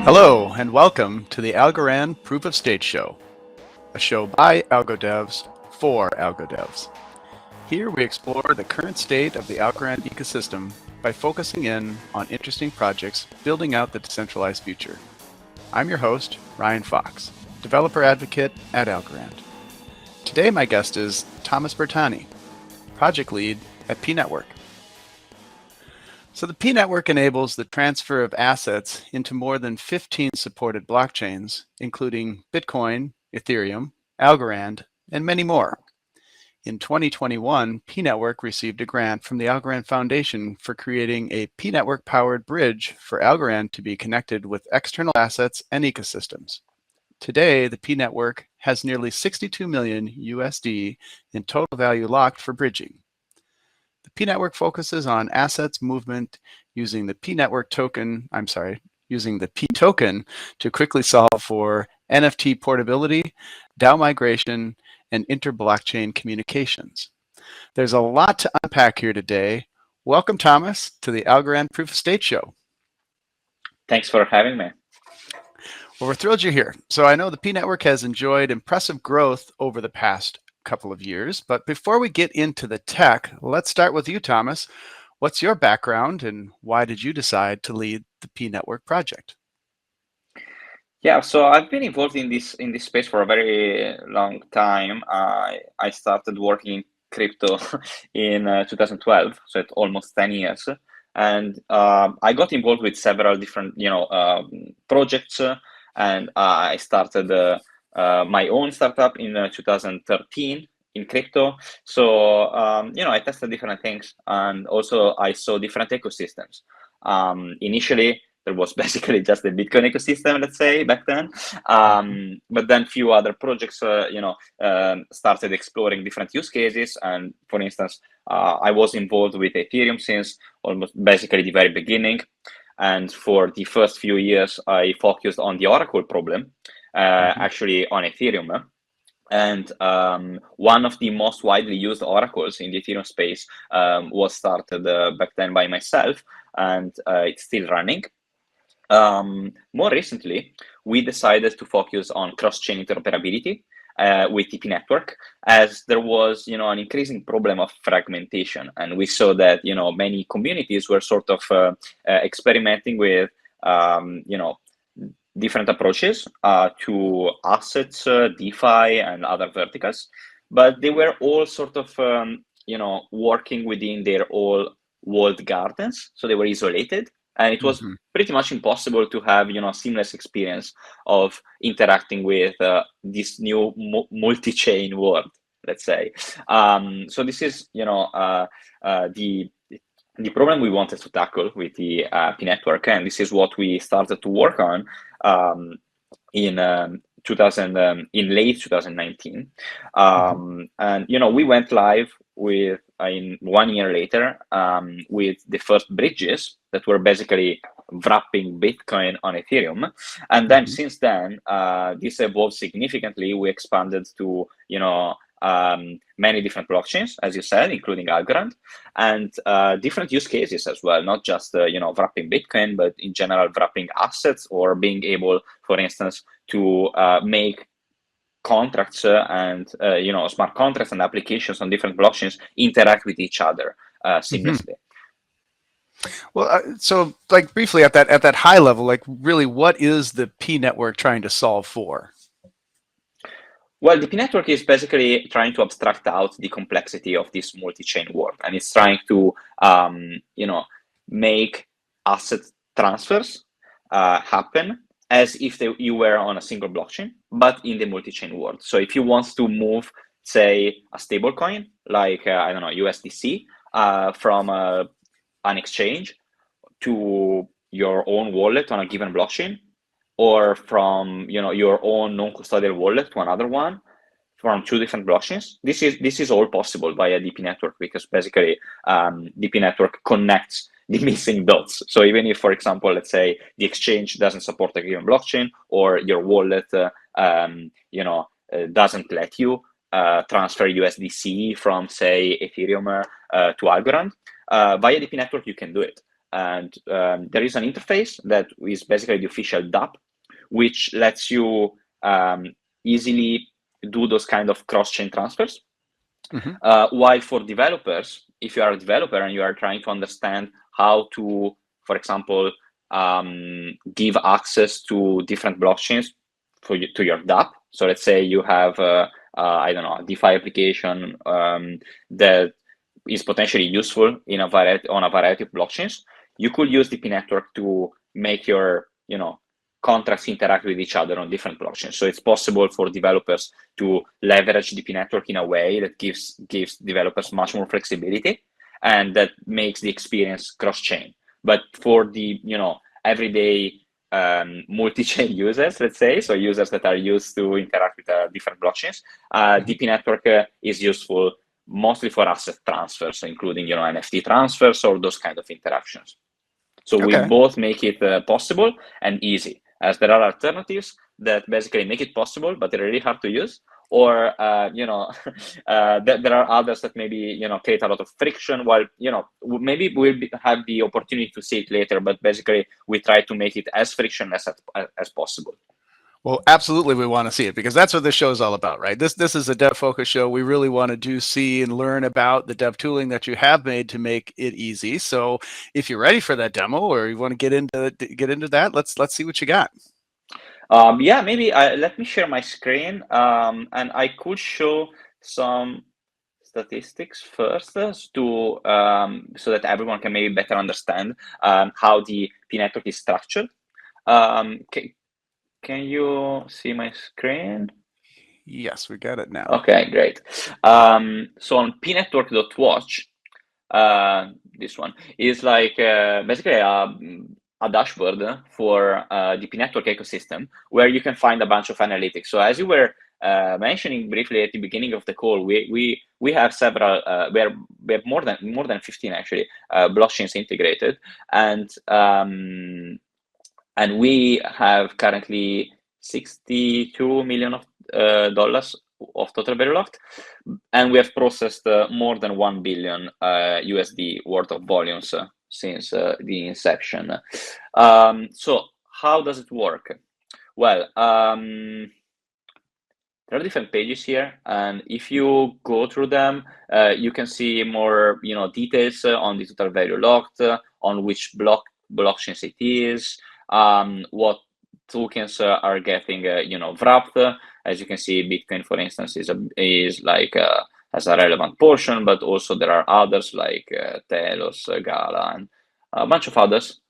Hello, and welcome to the Algorand Proof of Stake Show, a show by algo devs for algo devs. Here we explore the current state of the Algorand ecosystem by focusing in on interesting projects building out the decentralized future. I'm your host, Ryan Fox, developer advocate at Algorand. Today my guest is Thomas Bertani, project lead at pNetwork. So the pNetwork enables the transfer of assets into more than 15 supported blockchains, including Bitcoin, Ethereum, Algorand, and many more. In 2021, pNetwork received a grant from the Algorand Foundation for creating a pNetwork-powered bridge for Algorand to be connected with external assets and ecosystems. Today, the pNetwork has nearly 62 million USD in total value locked for bridging. The pNetwork focuses on assets movement using the pNetwork token, using the P token to quickly solve for NFT portability, DAO migration, and inter-blockchain communications. There's a lot to unpack here today. Welcome, Thomas, to the Algorand Proof of Stake Show. Thanks for having me. Well, we're thrilled you're here. So I know the pNetwork has enjoyed impressive growth over the past couple of years, but before we get into the tech, let's start with you, Thomas. What's your background and why did you decide to lead the pNetwork project? Yeah, so I've been involved in this space for a very long time. I started working in crypto in 2012, so it's almost 10 years. And I got involved with several different, projects, and I started my own startup in 2013 in crypto. So, I tested different things, and also I saw different ecosystems. Initially, there was basically just the Bitcoin ecosystem, let's say, back then. But then few other projects, started exploring different use cases. And for instance, I was involved with Ethereum since almost basically the very beginning. And for the first few years, I focused on the Oracle problem, actually on Ethereum. And one of the most widely used oracles in the Ethereum space was started back then by myself, and it's still running. More recently, we decided to focus on cross-chain interoperability with the pNetwork, as there was, an increasing problem of fragmentation, and we saw that, many communities were sort of experimenting with, different approaches to assets, DeFi, and other verticals, but they were all sort of, working within their own walled gardens, so they were isolated. And it was pretty much impossible to have, seamless experience of interacting with this new multi-chain world, let's say. So this is, the problem we wanted to tackle with the pNetwork, and this is what we started to work on in late 2019. And we went live with in 1 year later with the first bridges that were basically wrapping Bitcoin on Ethereum. And then since then, this evolved significantly. We expanded to, many different blockchains, as you said, including Algorand, and different use cases as well, not just, wrapping Bitcoin, but in general, wrapping assets, or being able, for instance, to make contracts and, smart contracts and applications on different blockchains interact with each other seamlessly. Well, so like briefly at that high level, like really, what is the pNetwork trying to solve for? Well, the pNetwork is basically trying to abstract out the complexity of this multi-chain world, and it's trying to, make asset transfers happen as if you were on a single blockchain, but in the multi-chain world. So if you want to move, say, a stable coin, like, USDC, from an exchange to your own wallet on a given blockchain, or from your own non-custodial wallet to another one from two different blockchains, this is all possible via the pNetwork, because basically the pNetwork connects the missing dots. So even if, for example, let's say the exchange doesn't support a given blockchain, or your wallet doesn't let you transfer USDC from, say, Ethereum to Algorand, via the pNetwork you can do it. and there is an interface that is basically the official DApp, which lets you easily do those kind of cross-chain transfers. While for developers, if you are a developer and you are trying to understand how to, for example, give access to different blockchains to your DApp. So let's say you have, I don't know, a DeFi application that is potentially useful in on a variety of blockchains. You could use the pNetwork to make your, contracts interact with each other on different blockchains. So it's possible for developers to leverage the pNetwork in a way that gives developers much more flexibility, and that makes the experience cross-chain. But for the everyday multi-chain users, let's say, so users that are used to interact with different blockchains, the pNetwork is useful mostly for asset transfers, including NFT transfers or those kind of interactions. So we both make it possible and easy, as there are alternatives that basically make it possible, but they're really hard to use. Or there are others that maybe create a lot of friction. While maybe we'll have the opportunity to see it later, but basically we try to make it as frictionless as possible. Well, absolutely, we want to see it, because that's what this show is all about, right? This is a dev focus show. We really want to see and learn about the dev tooling that you have made to make it easy. So if you're ready for that demo, or you want to get into that, let's see what you got. Yeah, maybe let me share my screen, and I could show some statistics first to so that everyone can maybe better understand how the pNetwork is structured. Can you see my screen? Yes, we got it now. Okay, great. So on pNetwork.watch, this one is like basically a dashboard for the pNetwork ecosystem, where you can find a bunch of analytics. So as you were mentioning briefly at the beginning of the call, we have several, we have more than 15 actually blockchains integrated, and we have currently $62 million of total value locked, and we have processed more than 1 billion USD worth of volumes since the inception. So how does it work? Well, there are different pages here, and if you go through them, you can see more details on the total value locked, on which blockchains it is, what tokens are getting wrapped. As you can see, Bitcoin, for instance, is like has a relevant portion, but also there are others like Telos, Gala, and a bunch of others.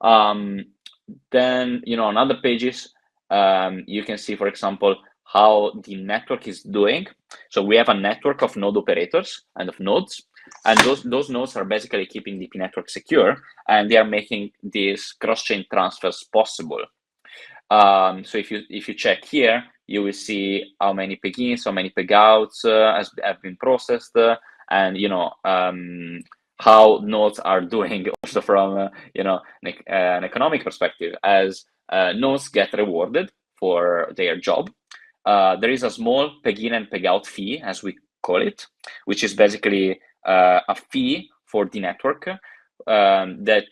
Then on other pages, you can see, for example, how the network is doing. So we have a network of node operators and of nodes, and those nodes are basically keeping the network secure, and they are making these cross-chain transfers possible. So if you check here, you will see how many peg-ins, how many peg-outs have been processed, and how nodes are doing also from an economic perspective, as nodes get rewarded for their job. There is a small peg-in and peg-out fee, as we call it, which is basically a fee for the network that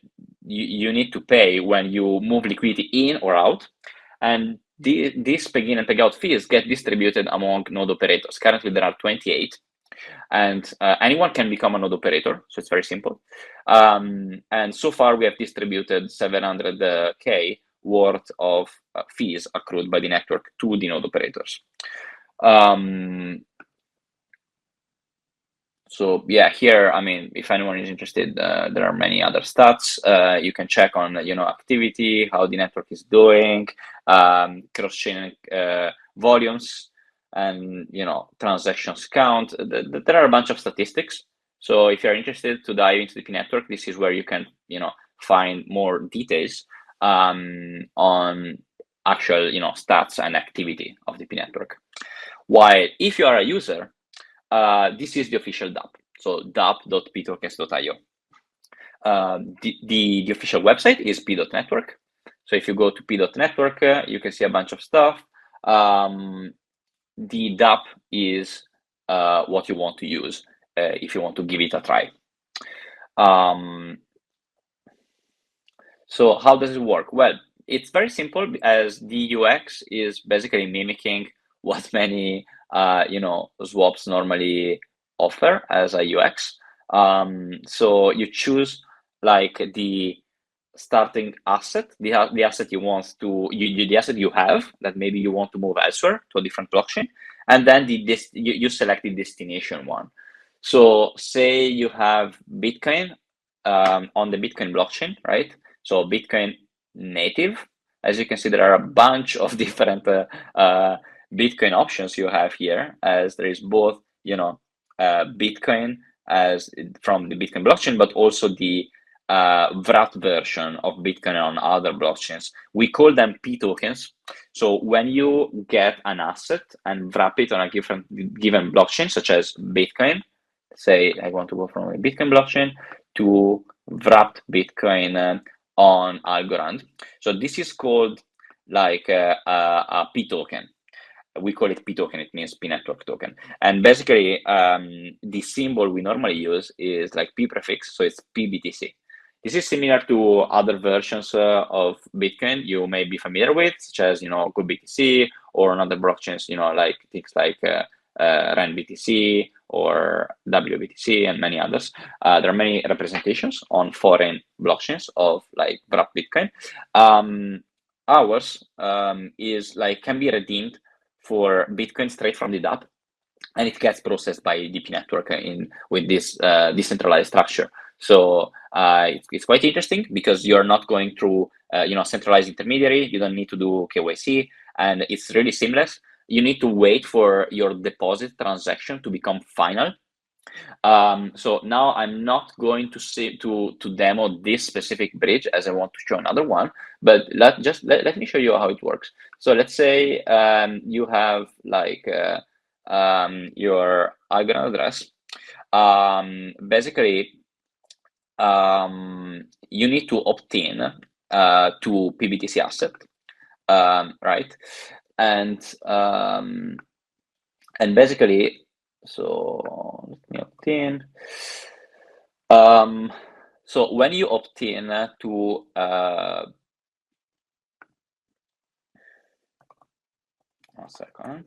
you need to pay when you move liquidity in or out. And these peg-in and peg-out fees get distributed among node operators. Currently, there are 28. And anyone can become a node operator, so it's very simple. And so far, we have distributed 700K worth of fees accrued by the network to the node operators. So yeah, here, I mean, if anyone is interested, there are many other stats. You can check on, activity, how the network is doing, cross-chain volumes, and, transactions count. There are a bunch of statistics. So if you're interested to dive into the pNetwork, this is where you can, find more details on actual, stats and activity of the pNetwork. While if you are a user, this is the official DApp, so dapp.ptokens.io. The official website is p.network. So if you go to p.network, you can see a bunch of stuff. The DApp is what you want to use if you want to give it a try. So how does it work? Well, it's very simple, as the UX is basically mimicking what many swaps normally offer as a UX. So you choose like the starting asset, the asset you want to the asset you have that maybe you want to move elsewhere to a different blockchain, and then you select the destination one. So say you have Bitcoin on the Bitcoin blockchain, right? So Bitcoin native. As you can see, there are a bunch of different Bitcoin options you have here, as there is both, Bitcoin as from the Bitcoin blockchain, but also the wrapped version of Bitcoin on other blockchains. We call them P tokens. So when you get an asset and wrap it on a given blockchain, such as Bitcoin, say I want to go from a Bitcoin blockchain to wrapped Bitcoin on Algorand. So this is called like a P token. We call it P token, it means pNetwork token. And basically, the symbol we normally use is like P prefix, so it's PBTC. This is similar to other versions of Bitcoin you may be familiar with, such as, GoBTC, or on other blockchains, like things like RANBTC or WBTC and many others. There are many representations on foreign blockchains of like wrapped Bitcoin. Ours is like can be redeemed for Bitcoin straight from the dApp, and it gets processed by the pNetwork with this decentralized structure. So it's quite interesting because you're not going through centralized intermediary. You don't need to do KYC, and it's really seamless. You need to wait for your deposit transaction to become final. So now I'm not going to demo this specific bridge, as I want to show another one, but let me show you how it works. So let's say you have like your Algorand address. Basically, you need to opt in to PBTC asset, right? And basically, so let me opt in. So when you opt in to one second.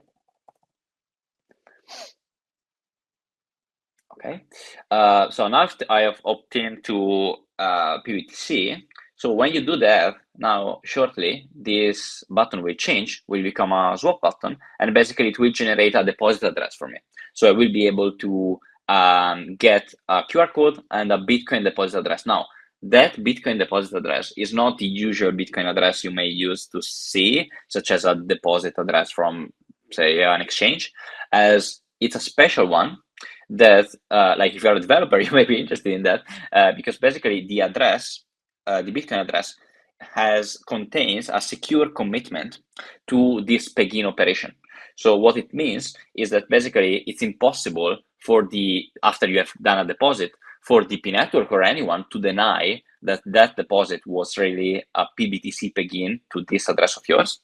Okay. So now I have opted into PBTC. So when you do that, now shortly, this button will change, will become a swap button, and basically it will generate a deposit address for me. So I will be able to get a QR code and a Bitcoin deposit address. Now, that Bitcoin deposit address is not the usual Bitcoin address you may use to see, such as a deposit address from, say, an exchange, as it's a special one that, like if you're a developer, you may be interested in that, because basically the address, the Bitcoin address, contains a secure commitment to this peg-in operation. So what it means is that basically it's impossible for after you have done a deposit, for the pNetwork or anyone to deny that deposit was really a PBTC peg-in to this address of yours.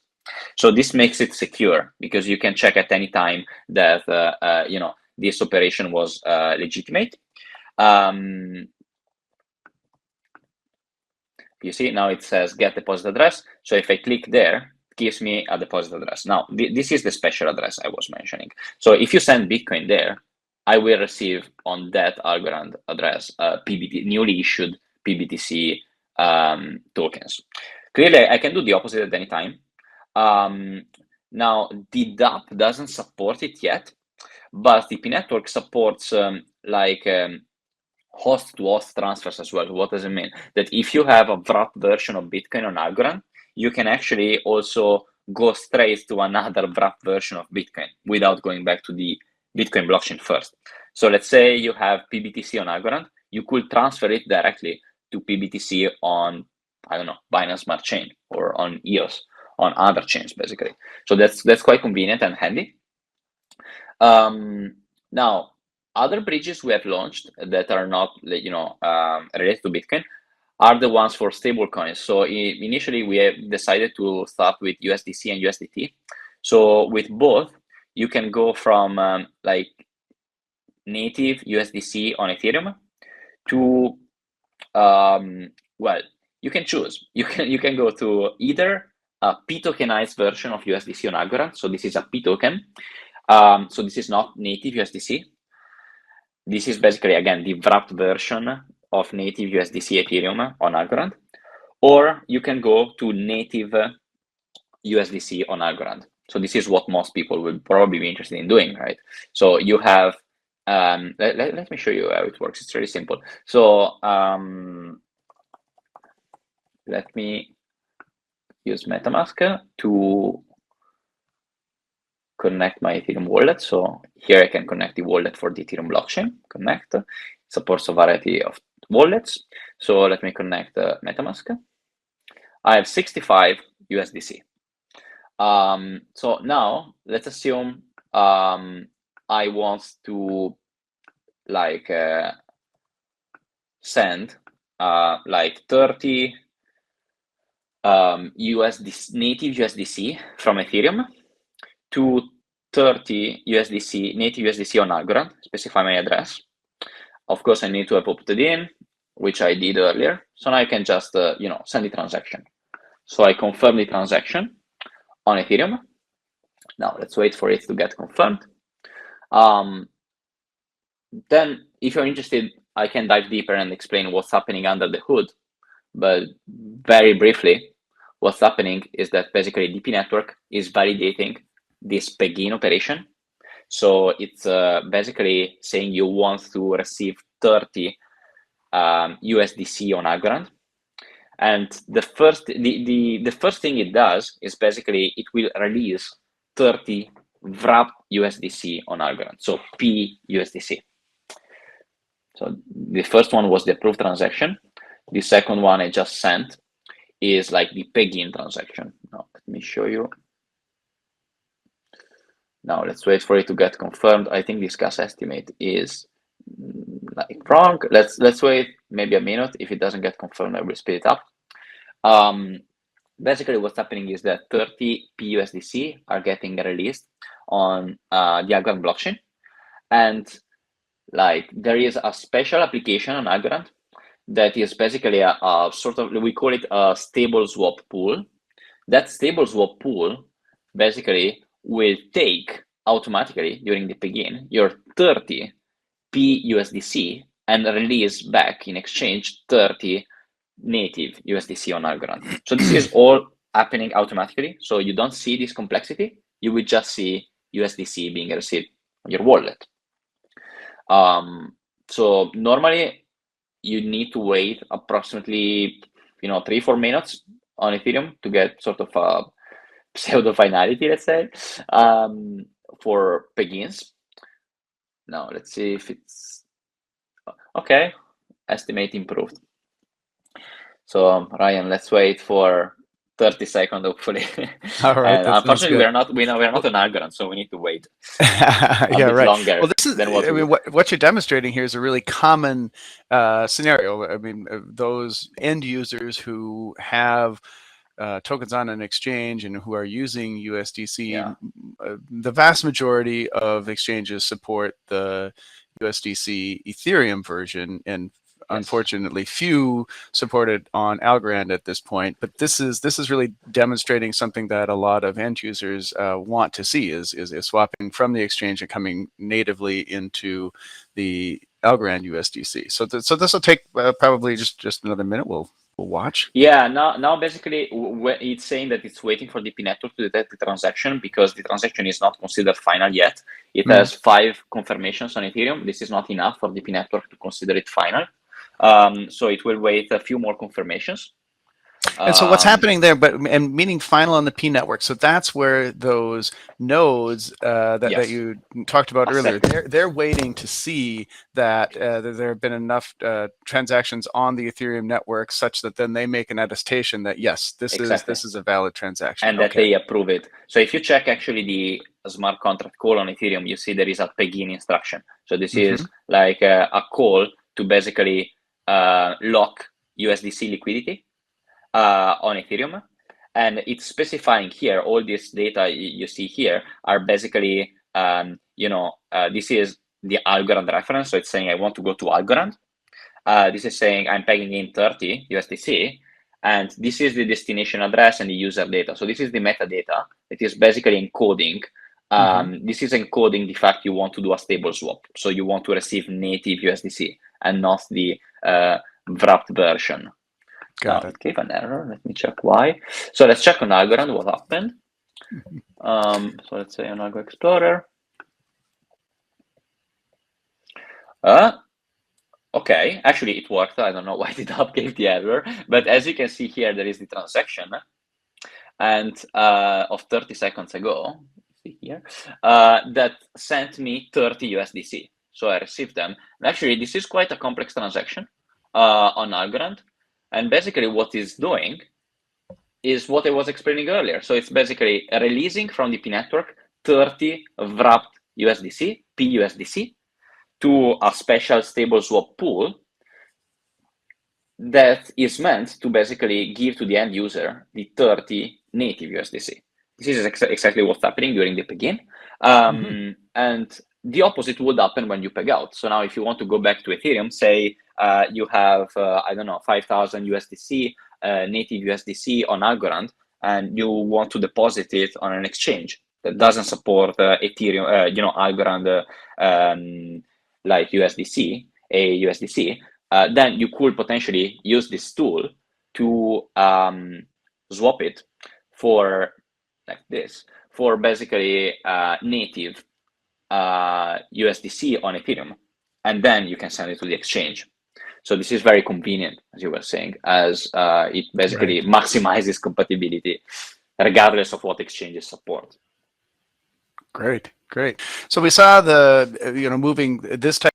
So this makes it secure because you can check at any time that this operation was legitimate. You see, now it says get deposit address. So if I click there, it gives me a deposit address. Now, this is the special address I was mentioning. So if you send Bitcoin there, I will receive on that Algorand address newly issued PBTC tokens. Clearly, I can do the opposite at any time. Now, the dApp doesn't support it yet, but the pNetwork supports host-to-host transfers as well. What does it mean? That if you have a wrapped version of Bitcoin on Algorand, you can actually also go straight to another wrapped version of Bitcoin without going back to the Bitcoin blockchain first. So let's say you have PBTC on Algorand, you could transfer it directly to PBTC on, I don't know, Binance Smart Chain or on EOS, on other chains, basically. So that's quite convenient and handy. Now, other bridges we have launched that are not, related to Bitcoin are the ones for stablecoins. So initially, we have decided to start with USDC and USDT. So with both, you can go from native USDC on Ethereum to, well, you can choose. You can go to either a p-tokenized version of USDC on Algorand. So this is a p token. So this is not native USDC. This is basically, again, the wrapped version of native USDC Ethereum on Algorand. Or you can go to native USDC on Algorand. So this is what most people will probably be interested in doing, right? So you have, let me show you how it works. It's really simple. So let me use MetaMask to connect my Ethereum wallet. So here I can connect the wallet for the Ethereum blockchain. Connect. It supports a variety of wallets. So let me connect MetaMask. I have 65 USDC. So now let's assume I want to like send like 30 USDC, native USDC from Ethereum to 30 USDC, native USDC on Algorand, specify my address. Of course, I need to have opted in, which I did earlier. So now I can just, send the transaction. So I confirm the transaction on Ethereum. Now let's wait for it to get confirmed. Then if you're interested, I can dive deeper and explain what's happening under the hood. But very briefly, what's happening is that basically the pNetwork is validating this peg-in operation. So it's basically saying you want to receive 30 USDC on Algorand. And the first thing it does is basically it will release 30 wrapped USDC on Algorand, so pUSDC. So the first one was the approved transaction. The second one I just sent is like the peg-in transaction. Now let me show you. Now let's wait for it to get confirmed. I think this gas estimate is like wrong. Let's wait maybe a minute. If it doesn't get confirmed, I will speed it up. Basically, what's happening is that 30 pUSDC are getting released on the Algorand blockchain, and like there is a special application on Algorand that is basically a sort of, we call it a stable swap pool. That stable swap pool basically will take automatically during the peg-in your 30 pUSDC and release back in exchange 30 native USDC on Algorand. So this is all happening automatically. So you don't see this complexity. You will just see USDC being received on your wallet. So normally you need to wait approximately 3-4 minutes on Ethereum to get sort of a pseudo finality, let's say, for peg-ins. Now let's see if it's okay. Estimate improved. So Ryan, let's wait for 30 seconds, hopefully. All right. And unfortunately, we're not on Algorand, so we need to wait a bit longer. Well, this is, than what what you're demonstrating here is a really common scenario. I mean, those end users who have tokens on an exchange and who are using USDC, the vast majority of exchanges support the USDC Ethereum version, and unfortunately few support it on Algorand at this point. But this is really demonstrating something that a lot of end users want to see, is swapping from the exchange and coming natively into the Algorand USDC. So this will take probably just another minute. We'll watch. Yeah, now basically it's saying that it's waiting for the pNetwork to detect the transaction, because the transaction is not considered final yet. It has 5 confirmations on Ethereum. This is not enough for the pNetwork to consider it final. So it will wait a few more confirmations. And so what's happening there, and meaning final on the pNetwork, so that's where those nodes that you talked about earlier, they're waiting to see that there have been enough transactions on the Ethereum network such that then they make an attestation that yes, this is a valid transaction, and that they approve it. So if you check actually the smart contract call on Ethereum, you see there is a peg-in instruction. So this is like a call to basically lock USDC liquidity on Ethereum, and it's specifying here all this data you see here are basically this is the Algorand reference. So it's saying I want to go to Algorand. This is saying I'm pegging in 30 USDC, And this is the destination address and the user data. So this is the metadata that is basically encoding. This is encoding the fact you want to do a stable swap. So you want to receive native USDC and not the wrapped version. Got Now, it. it gave an error. Let me check why. So let's check on Algorand what happened. So let's say on Algo Explorer. Okay, actually it worked. I don't know why the app gave the error, but as you can see here, there is the transaction, and of 30 seconds ago, see here, that sent me 30 USDC. So I received them. And actually, this is quite a complex transaction on Algorand, and basically what it's doing is what I was explaining earlier. So it's basically releasing from the pNetwork 30 wrapped USDC, pUSDC, to a special stable swap pool that is meant to basically give to the end user the 30 native USDC. This is exactly what's happening during the begin. And the opposite would happen when you peg out. So now if you want to go back to Ethereum, say you have, I don't know, 5,000 USDC, native USDC on Algorand, and you want to deposit it on an exchange that doesn't support Ethereum, Algorand like USDC, AUSDC, then you could potentially use this tool to swap it for like this, for basically native USDC on Ethereum, and then you can send it to the exchange. So this is very convenient, as you were saying, as it basically maximizes compatibility regardless of what exchanges support. Great. So we saw the, moving this type.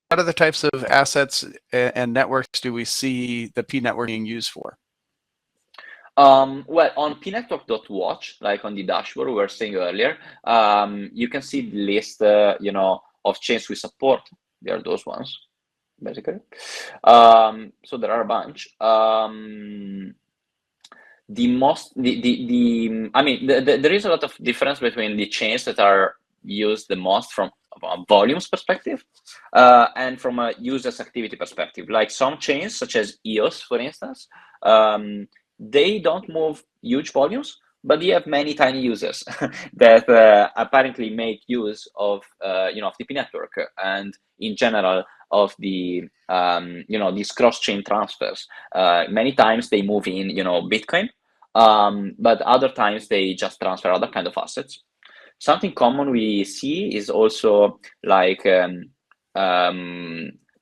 What other types of assets and networks do we see the pNetwork being used for? Well, on pNetwork.watch, like on the dashboard we were saying earlier, you can see the list, of chains we support. They are those ones, basically. So there are a bunch. There is a lot of difference between the chains that are used the most from a volumes perspective and from a user's activity perspective. Like some chains, such as EOS, for instance, they don't move huge volumes, but they have many tiny users that apparently make use of the pNetwork and in general of the these cross-chain transfers. Many times they move in Bitcoin, but other times they just transfer other kind of assets. Something common we see is also like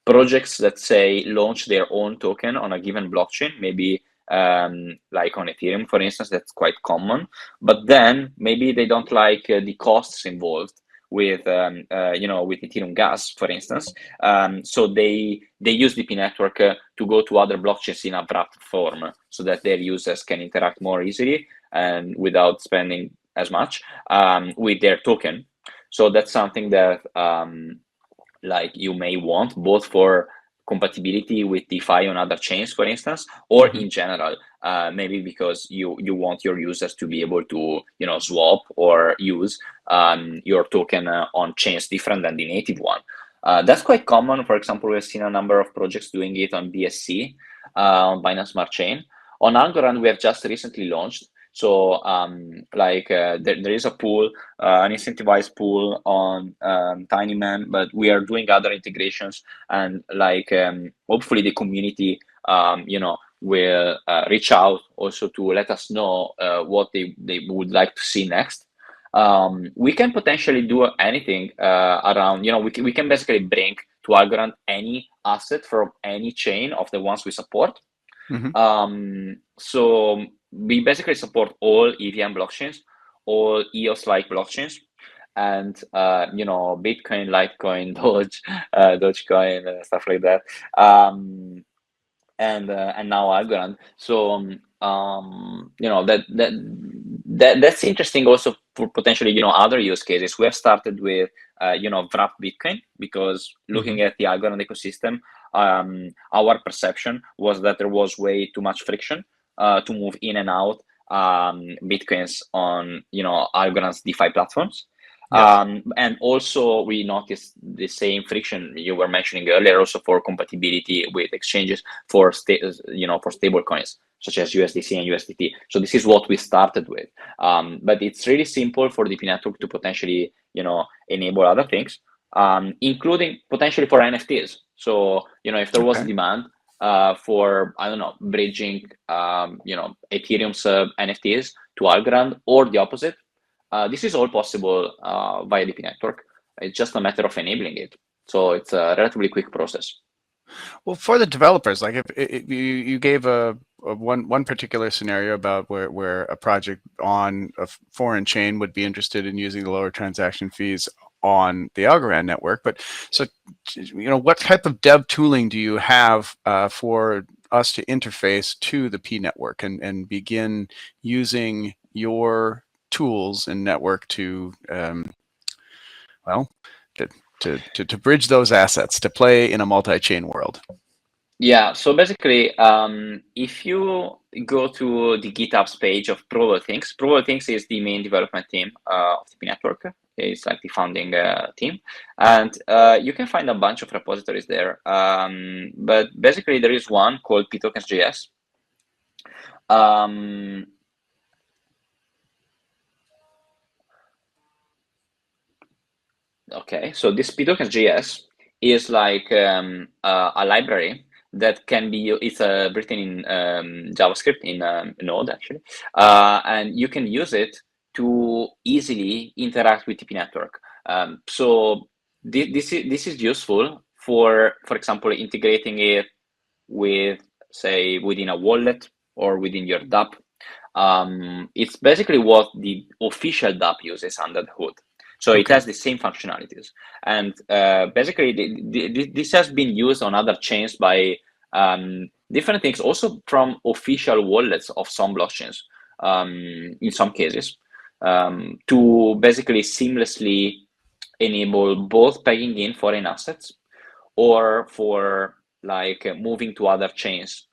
projects that say launch their own token on a given blockchain, maybe like on Ethereum, for instance. That's quite common. But then maybe they don't like the costs involved with with Ethereum gas, for instance. So they use the pNetwork to go to other blockchains in a wrapped form, so that their users can interact more easily and without spending as much with their token. So that's something that like you may want, both for compatibility with DeFi on other chains, for instance, or in general, maybe because you want your users to be able to swap or use your token on chains different than the native one. That's quite common. For example, we've seen a number of projects doing it on BSC, on Binance Smart Chain. On Algorand, we have just recently launched. So there is a pool, an incentivized pool on Tinyman, but we are doing other integrations, and hopefully the community will reach out also to let us know what they would like to see next. We can potentially do anything around, we can basically bring to Algorand any asset from any chain of the ones we support. So we basically support all EVM blockchains, all EOS-like blockchains, and Bitcoin, Litecoin, Dogecoin, stuff like that, and now Algorand. So that's interesting also for potentially other use cases. We have started with wrapped Bitcoin, because looking at the Algorand ecosystem, our perception was that there was way too much friction to move in and out Bitcoins on Algorand's DeFi platforms. Yes. And also we noticed the same friction you were mentioning earlier, also for compatibility with exchanges for stable coins. such as USDC and USDT. So this is what we started with. But it's really simple for the pNetwork to potentially, enable other things, including potentially for NFTs. So, if there was a demand for, I don't know, bridging, Ethereum's NFTs to Algorand or the opposite, this is all possible via the pNetwork. It's just a matter of enabling it. So it's a relatively quick process. Well, for the developers, like if you gave a one particular scenario about where a project on a foreign chain would be interested in using the lower transaction fees on the Algorand network, but so what type of dev tooling do you have for us to interface to the pNetwork and begin using your tools and network to to bridge those assets to play in a multi-chain world? Yeah, so basically, if you go to the GitHub's page of Probable Things is the main development team of the pNetwork. It's like the founding team, and you can find a bunch of repositories there. But basically, there is one called pTokens.js. Okay, so this pTokens.js is like a library that can be, it's written in JavaScript, in Node actually, and you can use it to easily interact with the pNetwork. So this is useful for example, integrating it with, say, within a wallet or within your dApp. It's basically what the official dApp uses under the hood. So it has the same functionalities. And basically, this has been used on other chains by different things, also from official wallets of some blockchains, in some cases, to basically seamlessly enable both pegging in foreign assets or for like moving to other chains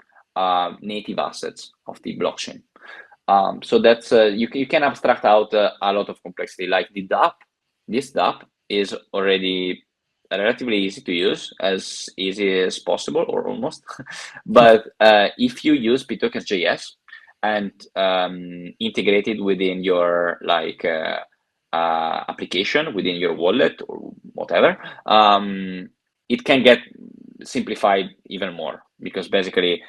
native assets of the blockchain. So that's you can abstract out a lot of complexity. Like the dApp, this dApp is already relatively easy to use, as easy as possible or almost. But if you use pTokens.js and integrate it within your like application, within your wallet or whatever, it can get simplified even more, because basically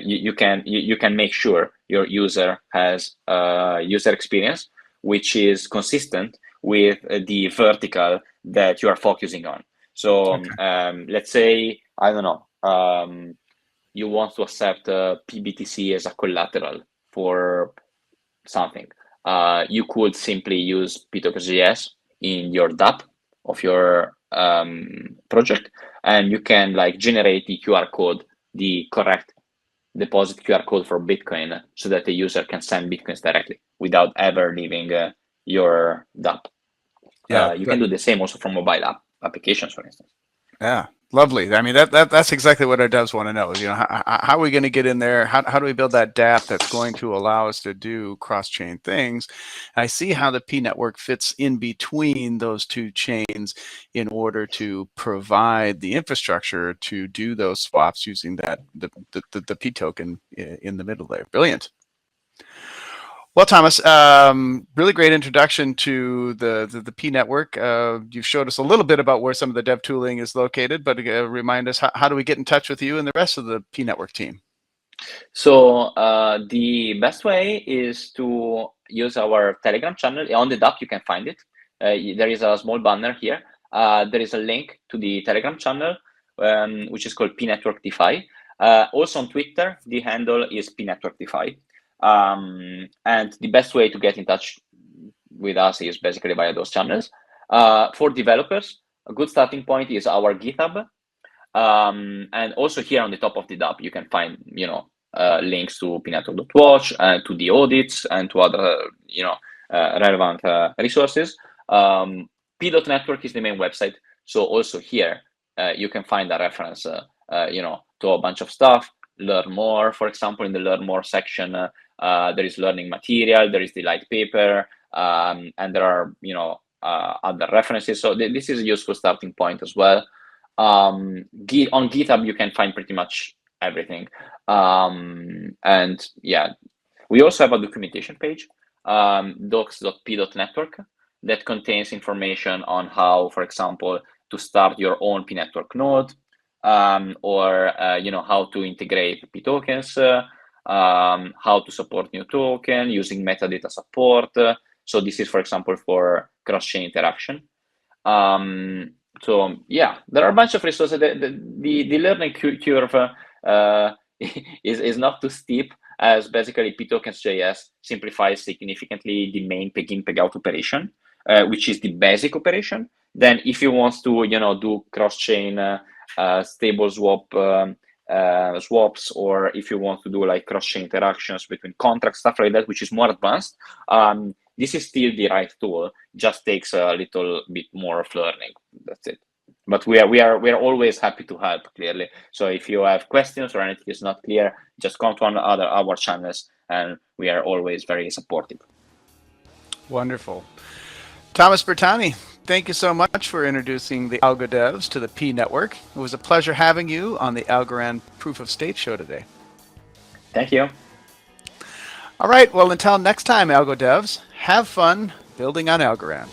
you can make sure your user has a user experience which is consistent with the vertical that you are focusing on. So let's say, I don't know, you want to accept PBTC as a collateral for something. You could simply use pTokens.js in your dApp of your project, and you can like generate the QR code, the correct deposit QR code for Bitcoin, so that the user can send Bitcoins directly without ever leaving your dApp. You can do the same also from mobile applications, for instance. Yeah, lovely. I mean, that's exactly what our devs want to know. Is, how are we going to get in there? How do we build that dApp that's going to allow us to do cross-chain things? I see how the pNetwork fits in between those two chains in order to provide the infrastructure to do those swaps using the P token in the middle there. Brilliant. Well, Thomas, really great introduction to the pNetwork. You've showed us a little bit about where some of the dev tooling is located, but remind us, how do we get in touch with you and the rest of the pNetwork team? So the best way is to use our Telegram channel. On the dApp, you can find it. There is a small banner here. There is a link to the Telegram channel, which is called pNetwork DeFi. Also on Twitter, the handle is pNetwork DeFi. And the best way to get in touch with us is basically via those channels. For developers, a good starting point is our GitHub. And also here on the top of the dApp, you can find, links to pNetwork.watch and to the audits and to other, relevant resources. p.network is the main website. So also here, you can find a reference, to a bunch of stuff. Learn more, for example, in the learn more section, there is learning material, there is the light paper, and there are, other references. So this is a useful starting point as well. On GitHub, you can find pretty much everything. And yeah, we also have a documentation page, docs.p.network, that contains information on how, for example, to start your own pNetwork node, or how to integrate p tokens, how to support new token using metadata support. So this is, for example, for cross-chain interaction. So yeah, there are a bunch of resources. The learning curve is not too steep, as basically pTokens.js simplifies significantly the main peg-in peg-out operation, which is the basic operation. Then if you want to do cross-chain stable swaps, or if you want to do like cross-chain interactions between contracts, stuff like that, which is more advanced, this is still the right tool. Just takes a little bit more of learning. That's it. But we are always happy to help, clearly. So if you have questions or anything is not clear, just come to our channels, and we are always very supportive. Wonderful. Thomas Bertani, thank you so much for introducing the Algo Devs to the P Network. It was a pleasure having you on the Algorand Proof of Stake show today. Thank you. All right, well, until next time, Algo Devs, have fun building on Algorand.